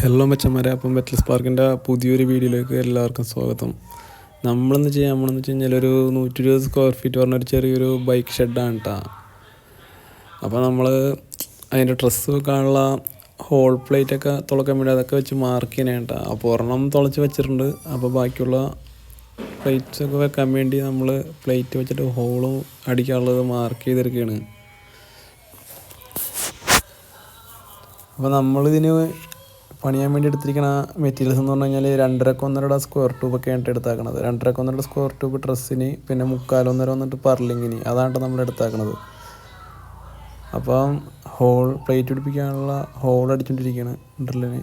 Hello മച്ചന്മാരെ, അപ്പം metal സ്പാർക്കിൻ്റെ പുതിയൊരു വീഡിയോയിലേക്ക് എല്ലാവർക്കും സ്വാഗതം. നമ്മളെന്ന് വെച്ച് കഴിഞ്ഞാൽ ഒരു 120 സ്ക്വയർ ഫീറ്റ് പറഞ്ഞൊരു ചെറിയൊരു ബൈക്ക് ഷെഡാണ് കേട്ടോ. അപ്പോൾ നമ്മൾ അതിൻ്റെ ഡ്രസ്സ് വെക്കാനുള്ള ഹോൾ പ്ലേറ്റൊക്കെ തുളക്കാൻ വേണ്ടി അതൊക്കെ വെച്ച് മാർക്ക് ചെയ്യാനാണ് കേട്ടോ. അപ്പോൾ ഒരെണ്ണം തുളച്ച് വെച്ചിട്ടുണ്ട്. അപ്പോൾ ബാക്കിയുള്ള പ്ലേറ്റ്സൊക്കെ വെക്കാൻ വേണ്ടി നമ്മൾ പ്ലേറ്റ് വെച്ചിട്ട് ഹോളും അടിക്കാനുള്ളത് മാർക്ക് ചെയ്തെടുക്കുകയാണ്. അപ്പോൾ നമ്മളിതിന് പണിയാൻ വേണ്ടി എടുത്തിരിക്കുന്ന മെറ്റീരിയൽസ് എന്ന് പറഞ്ഞു കഴിഞ്ഞാൽ 2.5 സ്ക്വയർ ട്യൂബൊക്കെയാണ് എടുത്താക്കണത്. 2.5 സ്ക്വയർ ട്യൂബ് ഡ്രസ്സിന്, പിന്നെ 3.5 വന്നിട്ട് പർലിങ്ങിന്, അതാണ് നമ്മൾ എടുത്താക്കണത്. അപ്പം പ്ലേറ്റ് പിടിപ്പിക്കാനുള്ള ഹോൾ അടിച്ചുകൊണ്ടിരിക്കുകയാണ് ഡ്രില്ലിന്.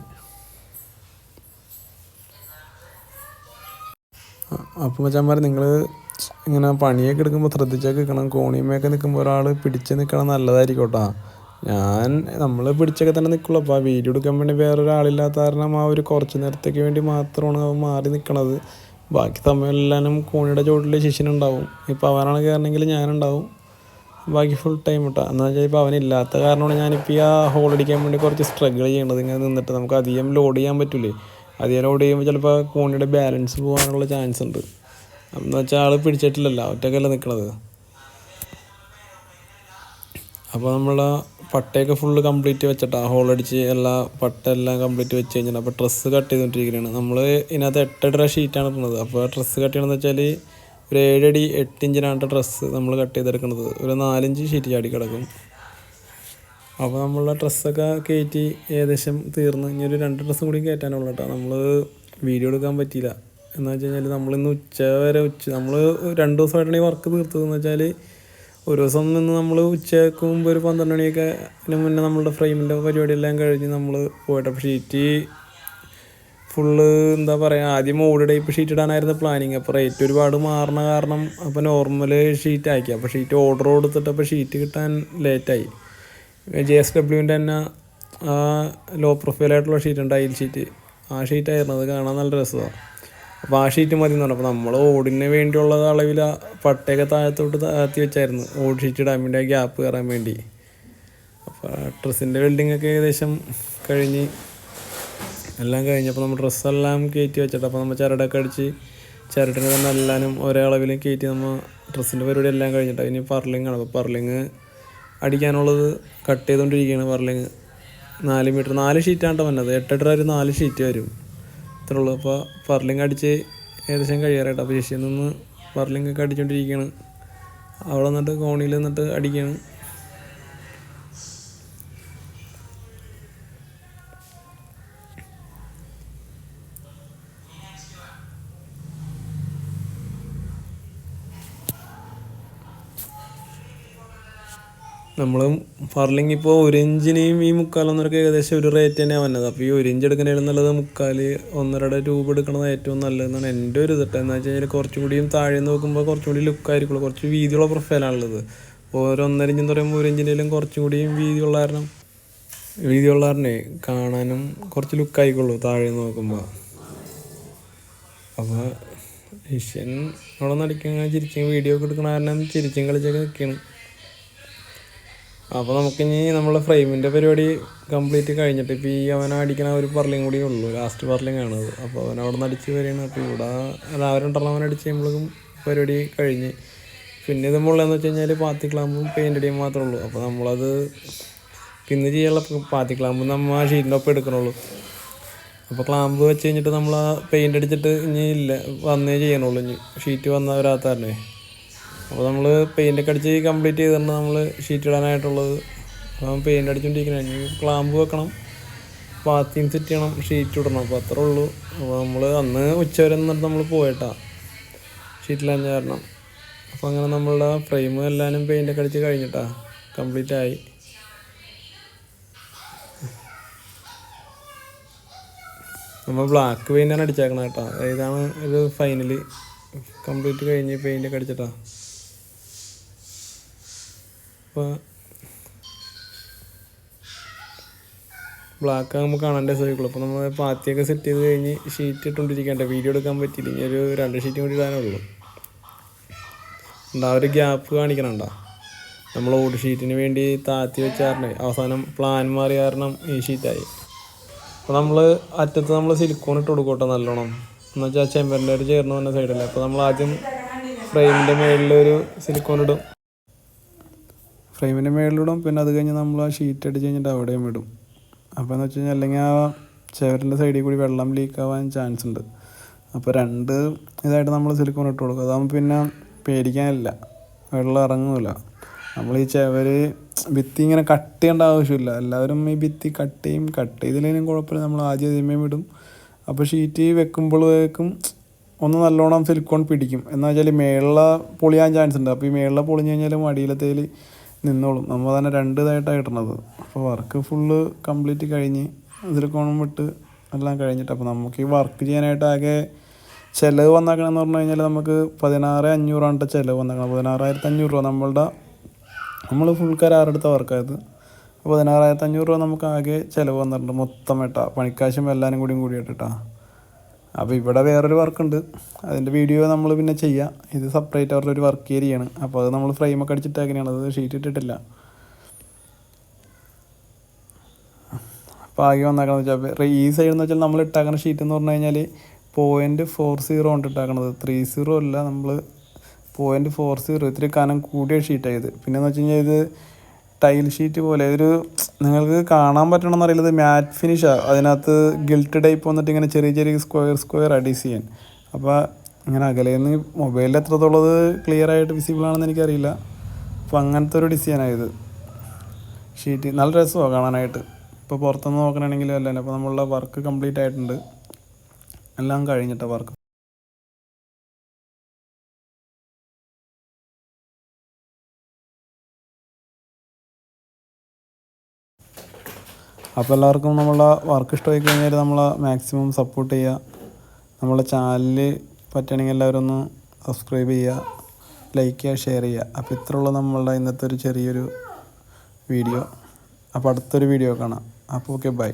അപ്പോൾ മച്ചാന്മാർ, നിങ്ങൾ ഇങ്ങനെ പണിയൊക്കെ എടുക്കുമ്പോൾ ശ്രദ്ധിച്ചൊക്കെ നിൽക്കണം. കോണിമയൊക്കെ നിൽക്കുമ്പോൾ ഒരാൾ പിടിച്ച് നിൽക്കണം, നല്ലതായിരിക്കും കേട്ടോ. നമ്മൾ പിടിച്ചൊക്കെ തന്നെ നിൽക്കുള്ളൂ. അപ്പോൾ ആ വീഡിയോ എടുക്കാൻ വേണ്ടി വേറൊരാളില്ലാത്ത കാരണം ആ ഒരു കുറച്ച് നേരത്തേക്ക് വേണ്ടി മാത്രമാണ് അവൻ മാറി നിൽക്കണത്. ബാക്കി സമയമെല്ലാനും കോണിയുടെ ചുവട്ടിൽ ശിഷ്യനുണ്ടാവും. ഇപ്പോൾ അവനാണ് കയറണമെങ്കിൽ ഞാനുണ്ടാവും. ബാക്കി ഫുൾ ടൈം കേട്ടോ. എന്ന് വെച്ചാൽ ഇപ്പോൾ അവനില്ലാത്ത കാരണമാണ് ഞാനിപ്പോൾ ഈ ആ ഹോൾ അടിക്കാൻ വേണ്ടി കുറച്ച് സ്ട്രഗിൾ ചെയ്യേണ്ടത്. ഇങ്ങനെ നിന്നിട്ട് നമുക്ക് അധികം ലോഡ് ചെയ്യാൻ പറ്റില്ലേ. അധികം ലോഡ് ചെയ്യുമ്പോൾ ചിലപ്പോൾ കോണിയുടെ ബാലൻസ് പോകാനുള്ള ചാൻസ് ഉണ്ട്. എന്ന് വെച്ചാൽ ആൾ പിടിച്ചിട്ടില്ലല്ലോ, ഒറ്റക്കല്ല നിൽക്കണത്. അപ്പോൾ നമ്മൾ പട്ടയൊക്കെ ഫുള്ള് കംപ്ലീറ്റ് വെച്ചിട്ടാണ് ഹോളടിച്ച് പട്ട എല്ലാം കംപ്ലീറ്റ് വെച്ച് കഴിഞ്ഞിട്ട് അപ്പോൾ ഡ്രസ്സ് കട്ട് ചെയ്തുകൊണ്ടിരിക്കുകയാണ്. നമ്മൾ ഇതിനകത്ത് 8 അടി ഷീറ്റാണ് ഇടുന്നത്. അപ്പോൾ ഡ്രസ്സ് കട്ട് ചെയ്യണമെന്ന് വെച്ചാൽ ഒരു 7 അടി 8 ഇഞ്ചിനാണ് ഡ്രസ്സ് നമ്മൾ കട്ട് ചെയ്തെടുക്കുന്നത്. ഒരു 4 ഇഞ്ച് ഷീറ്റ് ചാടി കിടക്കും. അപ്പോൾ നമ്മളുടെ ഡ്രസ്സൊക്കെ കയറ്റി ഏകദേശം തീർന്ന് ഇനി ഒരു 2 ഡ്രസ്സും കൂടി കയറ്റാനുള്ള കേട്ടോ. നമ്മൾ വീഡിയോ എടുക്കാൻ പറ്റിയില്ല. എന്ന് വെച്ച് കഴിഞ്ഞാൽ നമ്മളിന്ന് നമ്മൾ 2 ദിവസമായിട്ടാണ് ഈ വർക്ക് തീർത്തതെന്ന് വെച്ചാൽ, ഒരു ദിവസം നിന്ന് നമ്മൾ ഉച്ചയ്ക്ക് മുമ്പ് ഒരു 12 മണിയൊക്കെ മുന്നേ നമ്മളുടെ ഫ്രെയിമിൻ്റെ പരിപാടിയെല്ലാം കഴിഞ്ഞ് നമ്മൾ പോയിട്ട്, അപ്പോൾ ഷീറ്റ് ഫുള്ള് എന്താ പറയുക, ആദ്യം ഓട് ടൈപ്പ് ഷീറ്റ് ഇടാനായിരുന്നു പ്ലാനിങ്. അപ്പോൾ റേറ്റ് ഒരുപാട് മാറണ കാരണം അപ്പോൾ നോർമൽ ഷീറ്റ് ആക്കി. അപ്പോൾ ഷീറ്റ് ഓർഡർ കൊടുത്തിട്ട് അപ്പോൾ ഷീറ്റ് കിട്ടാൻ ലേറ്റായി. JSWൻ്റെ തന്നെ ലോ പ്രൊഫൈലായിട്ടുള്ള ഷീറ്റ് ഉണ്ട്, ടൈൽ ഷീറ്റ്. ആ ഷീറ്റായിരുന്നു, അത് കാണാൻ നല്ല രസമാണ്. അപ്പോൾ ആ ഷീറ്റ് മതി എന്ന് പറഞ്ഞു. അപ്പോൾ നമ്മൾ ഓടിന് വേണ്ടിയുള്ള അളവിൽ പട്ടയൊക്കെ താഴത്തോട്ട് താഴ്ത്തി വെച്ചായിരുന്നു, ഓട് ഷീറ്റ് ഇടാൻ വേണ്ടി, ആ ഗ്യാപ്പ് കയറാൻ വേണ്ടി. അപ്പോൾ ഡ്രസ്സിൻ്റെ വെൽഡിങ്ങൊക്കെ ഏകദേശം എല്ലാം കഴിഞ്ഞപ്പോൾ നമ്മൾ ഡ്രസ്സെല്ലാം കയറ്റി വെച്ചിട്ട് അപ്പോൾ നമ്മൾ ചിരടൊക്കെ അടിച്ച് ചിരട്ടിന് തന്നെ എല്ലാവരും ഒരേ അളവിൽ കയറ്റി നമ്മൾ ഡ്രസ്സിൻ്റെ പരിപാടി എല്ലാം കഴിഞ്ഞിട്ട് ഇനി പർലിങ്ങാണ്. അപ്പോൾ പർലിങ് അടിക്കാനുള്ളത് കട്ട് ചെയ്തുകൊണ്ടിരിക്കുകയാണ്. പർലിങ് 4 മീറ്റർ 4 ഷീറ്റാണ് വന്നത്. 8 അടി 4 ഷീറ്റ് വരും, ഇത്രേ ഉള്ളൂ. അപ്പോൾ പർലിങ് അടിച്ച് ഏകദേശം കഴിയാറായിട്ട് അപ്പോൾ ശേഷിയിൽ നിന്ന് പർലിങ്ങൊക്കെ അടിച്ചുകൊണ്ടിരിക്കുകയാണ്. അവിടെ നിന്നിട്ട് കോണിയിൽ നിന്നിട്ട് അടിക്കുകയാണ്. നമ്മൾ പർലിങ് ഇപ്പോൾ 1 ഇഞ്ചിനെയും ഈ 3.5 ഏകദേശം ഒരു റേറ്റ് തന്നെയാണ് വന്നത്. അപ്പോൾ ഈ 1 ഇഞ്ച് എടുക്കുന്നതിനുള്ളത് 3.5-1.5 ട്യൂബ് എടുക്കുന്നത് ഏറ്റവും നല്ലതെന്നാണ് എൻ്റെ ഒരു ഇതട്ടെ. എന്ന് വെച്ച് കഴിഞ്ഞാൽ കുറച്ചും കൂടിയും താഴെ നോക്കുമ്പോൾ കുറച്ചും കൂടി ലുക്കായിരിക്കുള്ളൂ. കുറച്ച് വീതിയുള്ള പ്രൊഫൈലാണുള്ളത്. ഒരു 1.5 ഇഞ്ചെന്ന് പറയുമ്പോൾ 1 ഇഞ്ചിനേലും കുറച്ചും കൂടിയും വീതിയുള്ള കാരണേ കാണാനും കുറച്ച് ലുക്കായിക്കുള്ളൂ താഴെ നോക്കുമ്പോൾ. അപ്പോൾ ശിഷ്യൻ അവിടെ നടിക്കുന്ന ചിരിച്ചും വീഡിയോ ഒക്കെ എടുക്കണ കാരണം ചിരിച്ചും കളിച്ചൊക്കെ നിൽക്കുകയാണ്. അപ്പോൾ നമുക്കിനി നമ്മളെ ഫ്രെയിമിൻ്റെ പരിപാടി കംപ്ലീറ്റ് കഴിഞ്ഞിട്ട് ഇപ്പോൾ ഈ അവനടിക്കണ ഒരു പർലിങ് കൂടി ഉള്ളൂ, ലാസ്റ്റ് പർലിങ് ആണത്. അപ്പോൾ അവനവിടെ നിന്ന് അടിച്ച് വരികയാണ്. അപ്പോൾ ഇവിടെ എല്ലാവരും അവനടിച്ച് കഴിയുമ്പോഴേക്കും പരിപാടി കഴിഞ്ഞ്. പിന്നെ ഇത് മുള്ളതെന്ന് വെച്ച് കഴിഞ്ഞാൽ പാത്തി ക്ലാമ്പും പെയിൻ്റ് അടിയും മാത്രമേ ഉള്ളൂ. അപ്പോൾ നമ്മളത് പിന്നെ ചെയ്യാനുള്ള പാത്തി ക്ലാമ്പ് നമ്മൾ ആ ഷീറ്റിൻ്റെ ഒപ്പം എടുക്കണുള്ളൂ. അപ്പോൾ ക്ലാമ്പ് വെച്ച് കഴിഞ്ഞിട്ട് നമ്മൾ ആ പെയിൻ്റ് അടിച്ചിട്ട് ഇനി വന്നേ ചെയ്യണുള്ളൂ. ഇനി ഷീറ്റ് വരാത്തന്നെ. അപ്പോൾ നമ്മൾ പെയിൻ്റൊക്കെ അടിച്ച് കംപ്ലീറ്റ് ചെയ്തിട്ടുണ്ട് നമ്മൾ ഷീറ്റ് ഇടാനായിട്ടുള്ളത്. അപ്പം പെയിൻ്റ് അടിച്ചുകൊണ്ടിരിക്കണം. ഇനി ക്ലാമ്പ് വെക്കണം, പാത്തിയും സെറ്റ് ചെയ്യണം, ഷീറ്റ് ഇടണം. അപ്പോൾ അത്രേ ഉള്ളൂ. അപ്പോൾ നമ്മൾ അന്ന് ഉച്ചവരെ നിന്നിട്ട് നമ്മൾ പോയിട്ടാ ഷീറ്റിലാൻ കാരണം. അപ്പോൾ അങ്ങനെ നമ്മളുടെ ഫ്രെയിം എല്ലാവരും പെയിൻ്റൊക്കെ അടിച്ച് കഴിഞ്ഞിട്ടാ കംപ്ലീറ്റ് ആയി. നമ്മൾ ബ്ലാക്ക് പെയിൻ്റാണ് അടിച്ചേക്കണം കേട്ടോ. ഇതാണ് ഒരു ഫൈനൽ കംപ്ലീറ്റ് കഴിഞ്ഞ് പെയിൻ്റൊക്കെ അടിച്ചിട്ടാ. അപ്പോൾ ബ്ലാക്ക് ആകുമ്പോൾ കാണാൻ രസമായിരിക്കുള്ളൂ. അപ്പോൾ നമ്മൾ പാത്തിയൊക്കെ സെറ്റ് ചെയ്ത് കഴിഞ്ഞ് ഷീറ്റ് ഇട്ടുകൊണ്ടിരിക്കണ്ടേ, വീഡിയോ എടുക്കാൻ പറ്റിയില്ല. ഇനി ഒരു 2 ഷീറ്റും കൂടി ഇടാനേ ഉള്ളൂ. ആ ഒരു ഗ്യാപ്പ് കാണിക്കണണ്ട. നമ്മൾ ഓട് ഷീറ്റിന് വേണ്ടി താത്തി വെച്ചാറിന് അവസാനം പ്ലാൻ മാറിയ കാരണം ഈ ഷീറ്റായി. അപ്പോൾ നമ്മൾ അറ്റത്ത് നമ്മൾ സിലിക്കോൺ ഇട്ട് കൊടുക്കട്ടെ നല്ലോണം, എന്ന് വെച്ചാൽ ചെമ്പരൻ്റെ ഒരു ചേർന്ന് വന്ന സൈഡല്ലേ. അപ്പോൾ നമ്മൾ ആദ്യം ഫ്രെയിമിൻ്റെ മുകളിലൊരു സിലിക്കോൺ ഇടും, ഫ്രെയിമിൻ്റെ മുകളിലിടും. പിന്നെ അത് കഴിഞ്ഞ് നമ്മൾ ആ ഷീറ്റ് അടിച്ച് കഴിഞ്ഞിട്ട് അവിടെയും ഇടും. അപ്പോൾ എന്ന് വെച്ച് കഴിഞ്ഞാൽ അല്ലെങ്കിൽ ആ ചെവരിൻ്റെ സൈഡിൽ കൂടി വെള്ളം ലീക്കാവാൻ ചാൻസ് ഉണ്ട്. അപ്പോൾ രണ്ട് ഇതായിട്ട് നമ്മൾ സിലിക്കോൺ ഇട്ട് കൊടുക്കും. അതാകുമ്പോൾ പിന്നെ പേടിക്കാനില്ല, വെള്ളം ഇറങ്ങില്ല. നമ്മൾ ഈ ചെവര് ഭിത്തി ഇങ്ങനെ കട്ട് ചെയ്യേണ്ട ആവശ്യമില്ല. എല്ലാവരും ഈ ഭിത്തി കട്ട് ചെയ്തില്ലെങ്കിലും കുഴപ്പമില്ല, നമ്മൾ ആദ്യം ആദ്യമേ ഇടും. അപ്പോൾ ഷീറ്റ് വെക്കുമ്പോഴേക്കും ഒന്ന് നല്ലോണം സിലിക്കോൺ പിടിക്കും. എന്ന് വെച്ചാൽ മേളിൽ പൊളിയാൻ ചാൻസ് ഉണ്ട്. അപ്പോൾ ഈ മേളിൽ പൊളിഞ്ഞ് കഴിഞ്ഞാൽ അടിയിലത്തേൽ നിന്നോളും. നമ്മൾ തന്നെ രണ്ട് ഇതായിട്ടാണ് ഇടുന്നത്. അപ്പോൾ വർക്ക് ഫുള്ള് കംപ്ലീറ്റ് കഴിഞ്ഞ് സിലിക്കോണും വിട്ട് എല്ലാം കഴിഞ്ഞിട്ട് അപ്പോൾ നമുക്ക് ഈ വർക്ക് ചെയ്യാനായിട്ട് ആകെ ചിലവ് വന്നേക്കണമെന്ന് പറഞ്ഞു കഴിഞ്ഞാൽ നമുക്ക് 16,500 ചിലവ് വന്നേക്കണം. 16,500 രൂപ നമ്മൾ ഫുൾ കരാറെടുത്ത വർക്കായത്. 16,500 രൂപ നമുക്ക് ആകെ ചിലവ് വന്നിട്ടുണ്ട് മൊത്തം ഇട്ടാ, പണിക്കാശും എല്ലാവരും കൂടിയിട്ടാ. അപ്പോൾ ഇവിടെ വേറൊരു വർക്കുണ്ട്, അതിൻ്റെ വീഡിയോ നമ്മൾ പിന്നെ ചെയ്യാം. ഇത് സെപ്പറേറ്റ് അവരുടെ ഒരു വർക്ക് ഏരിയയാണ്. അപ്പോൾ അത് നമ്മൾ ഫ്രെയിമൊക്കെ അടിച്ചിട്ടേക്കനെയാണ്, അത് ഷീറ്റ് ഇട്ടിട്ടില്ല. അപ്പോൾ ആകെ വന്നേക്കണമെന്ന് വെച്ചാൽ ഈ സൈഡ് എന്ന് വെച്ചാൽ നമ്മൾ ഇട്ടാക്കുന്ന ഷീറ്റ് എന്ന് പറഞ്ഞു കഴിഞ്ഞാൽ 0.40 കൊണ്ട് ഇട്ടാക്കണത്, 30 അല്ല, നമ്മൾ 0.40 ഇത്തിരി കനം കൂടിയ ഷീറ്റായത്. പിന്നെയെന്ന് വെച്ച് കഴിഞ്ഞാൽ ഇത് ടൈൽ ഷീറ്റ് പോലെ ഒരു നിങ്ങൾക്ക് കാണാൻ പറ്റണമെന്ന് അറിയില്ലത് മാറ്റ് ഫിനിഷാണ്. അതിനകത്ത് ഗിൽറ്റ് ടൈപ്പ് വന്നിട്ട് ഇങ്ങനെ ചെറിയ ചെറിയ സ്ക്വയർ ഡിസൈൻ. അപ്പോൾ ഇങ്ങനെ അകലേന്ന് മൊബൈലിൽ എത്രത്തോളം ക്ലിയർ ആയിട്ട് വിസിബിൾ ആണെന്ന് എനിക്കറിയില്ല. അപ്പോൾ അങ്ങനത്തെ ഒരു ഡിസൈനായത് ഷീറ്റ്. നല്ല രസമാണ് കാണാനായിട്ട്. ഇപ്പോൾ പുറത്തുനിന്ന് നോക്കണമെങ്കിലും അല്ല. അപ്പോൾ നമ്മളുടെ വർക്ക് കംപ്ലീറ്റ് ആയിട്ടുണ്ട്, എല്ലാം കഴിഞ്ഞിട്ടാണ് വർക്ക്. അപ്പോൾ എല്ലാവർക്കും നമ്മളെ വർക്ക് ഇഷ്ടമായി കഴിഞ്ഞാൽ നമ്മളെ മാക്സിമം സപ്പോർട്ട് ചെയ്യുക. നമ്മളെ ചാനലിൽ പറ്റുകയാണെങ്കിൽ എല്ലാവരും ഒന്ന് സബ്സ്ക്രൈബ് ചെയ്യുക, ലൈക്ക് ചെയ്യുക, ഷെയർ ചെയ്യുക. അപ്പോൾ ഇത്രയുള്ള നമ്മളുടെ ഇന്നത്തെ ഒരു ചെറിയൊരു വീഡിയോ. അപ്പോൾ അടുത്തൊരു വീഡിയോ കാണാം. അപ്പോൾ ഓക്കെ, ബൈ.